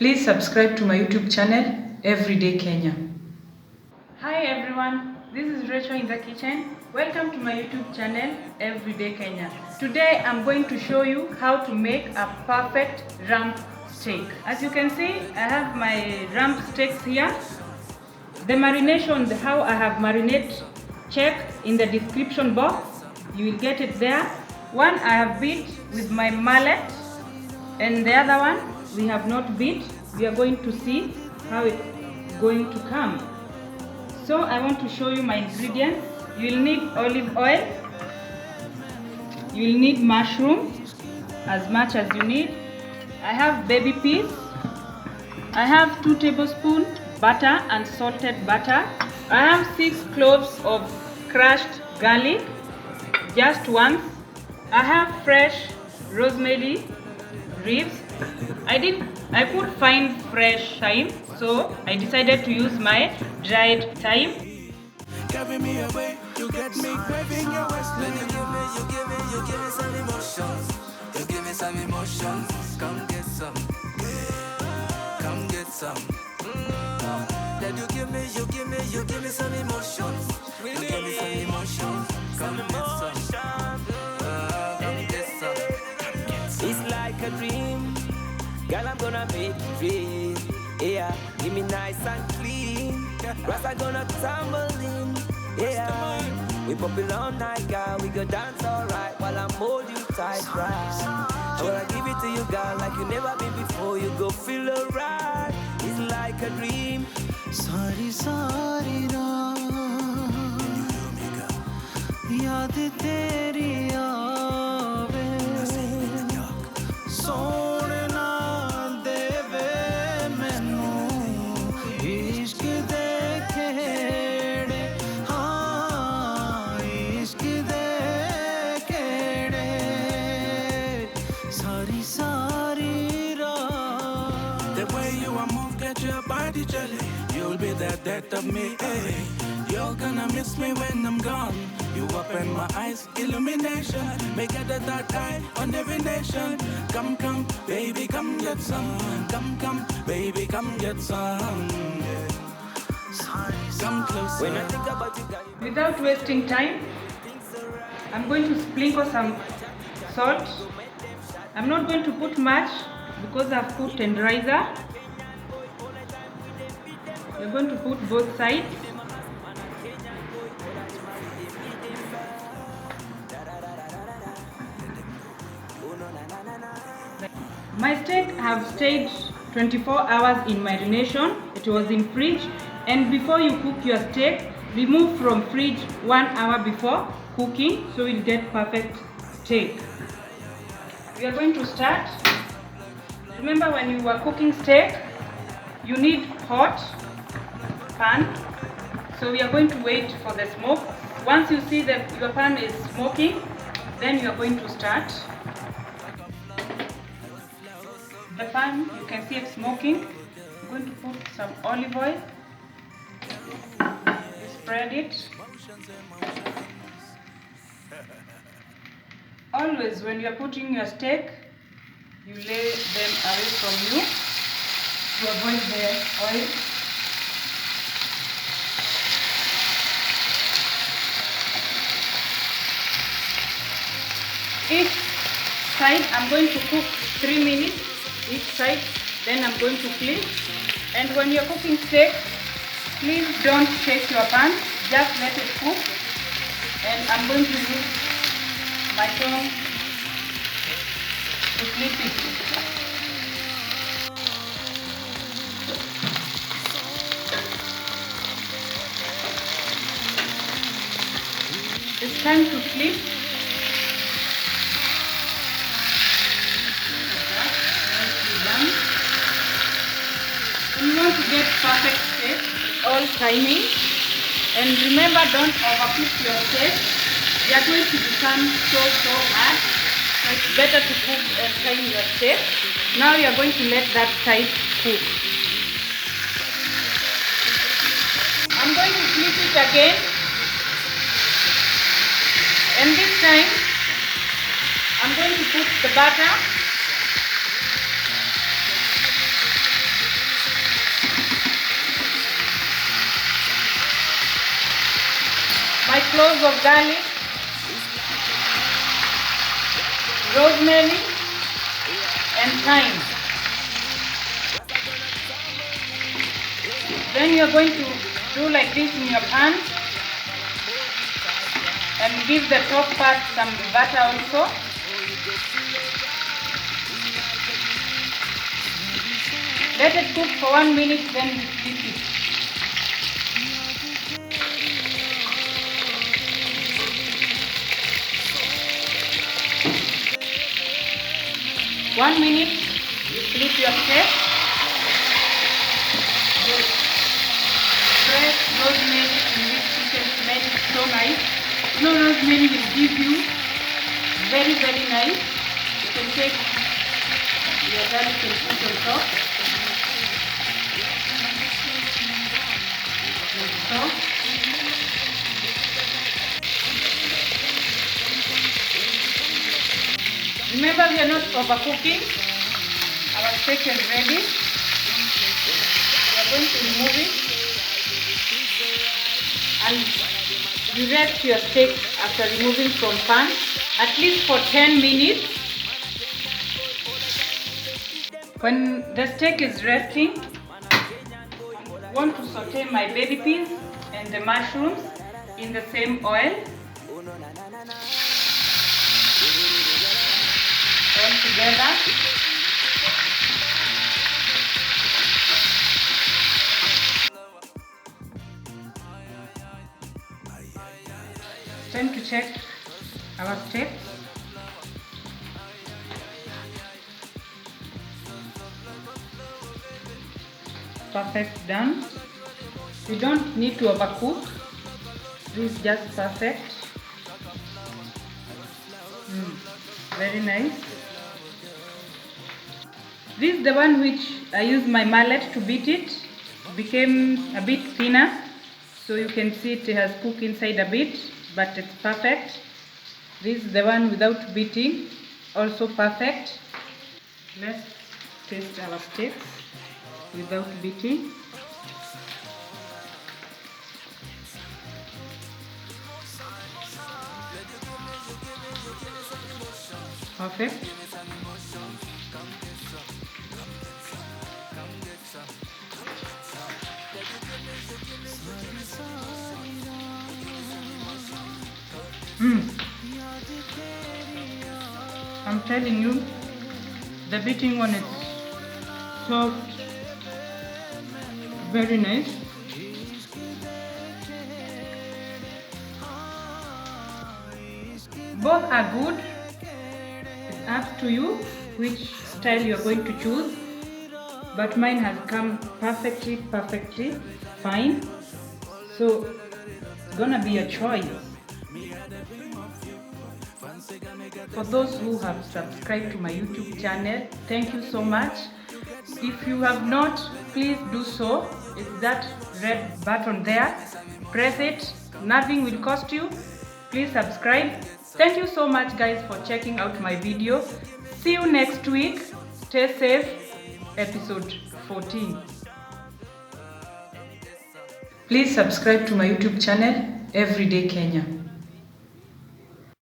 Please subscribe to my YouTube channel, Everyday Kenya. Hi everyone, this is Recho in the kitchen. Welcome to my YouTube channel, Everyday Kenya. Today I'm going to show you how to make a perfect rump steak. As you can see, I have my rump steaks here. The marination, how I have marinated, check in the description box. You will get it there. One I have beat with my mallet, and the other one we have not beat. We are going to see how it's going to come. So I want to show you my ingredients. You will need olive oil. You will need mushroom, as much as you need. I have baby peas. I have 2 tablespoons butter and salted butter. I have 6 cloves of crushed garlic, just once. I have fresh rosemary leaves. I could find fresh thyme, so I decided to use my dried thyme. Carry me away, you get me craving your waistline. You give me some emotions. You give me some emotions. Come get some. Come get some. Then you give me some emotions. You give me some emotions. Come get some. Come get some. It's like a dream. Girl, I'm gonna make it real. Yeah, give me nice and clean. Grass are gonna tumble in. Yeah, we pop it all night, girl. We go dance alright while I'm holding you tight, right? I wanna give it to you, girl, like you never been before. You go feel alright. It's like a dream. Sorry, raat yaad teri aave sone na deve mainu ishq de khede haan ishq de khede sari raat. The way you are move, get your body jelly. You'll be that death of me, eh? You're gonna miss me when I'm gone. You open my eyes, illumination. Make it a dark eye on every nation. Come, baby, come get some. Come, baby, come get some. Yeah. Come closer. When I think about you, guys. Without wasting time, I'm going to sprinkle some salt. I'm not going to put much because I've put tenderizer. We're going to put both sides. My steak have stayed 24 hours in marination. It was in fridge, and before you cook your steak, remove from fridge 1 hour before cooking, so you'll get perfect steak. We are going to start. Remember, when you are cooking steak, you need hot pan. So we are going to wait for the smoke. Once you see that your pan is smoking, then you are going to start. The pan, you can see it smoking. I'm going to put some olive oil. Spread it. Always when you are putting your steak, you lay them away from you to avoid the oil. Each side I'm going to cook 3 minutes each side, then I'm going to flip. And when you're cooking steak, please don't shake your pan, just let it cook. And I'm going to use my tongue to flip it. It's time to flip. You want to get perfect steak, all timing, and remember, don't overcook your steak. They are going to become so hard. So it's better to cook and time your steak. Now you are going to let that side cook. I'm going to flip it again, and this time I'm going to put the butter cloves of garlic, rosemary, and thyme. Then you're going to do like this in your pan and give the top part some butter also. Let it cook for 1 minute, then we flip it. One minute, you flip your steak. Fresh rosemary in this kitchen smells so nice. You know, rosemary will give you very, very nice. You can take your garlic and put on top. Like so. Remember, we are not overcooking. Our steak is ready. We are going to remove it. And you rest your steak after removing from pan at least for 10 minutes. When the steak is resting, I want to saute my baby peas and the mushrooms in the same oil. All together. Time to check our steak. Perfect, done. You don't need to overcook. This is just perfect. Very nice. This is the one which I used my mallet to beat it. It became a bit thinner, so you can see it has cooked inside a bit, but it's perfect. This is the one without beating, also perfect. Let's taste our steaks without beating. Perfect. I'm telling you, the beating one is soft, very nice. Both are good. It's up to you which style you're going to choose, but mine has come perfectly fine, so it's gonna be a choice. For those who have subscribed to my YouTube channel, thank you so much. If you have not, please do so. It's that red button there. Press it. Nothing will cost you. Please subscribe. Thank you so much, guys, for checking out my video. See you next week. Stay safe. Episode 14. Please subscribe to my YouTube channel, Everyday Kenya.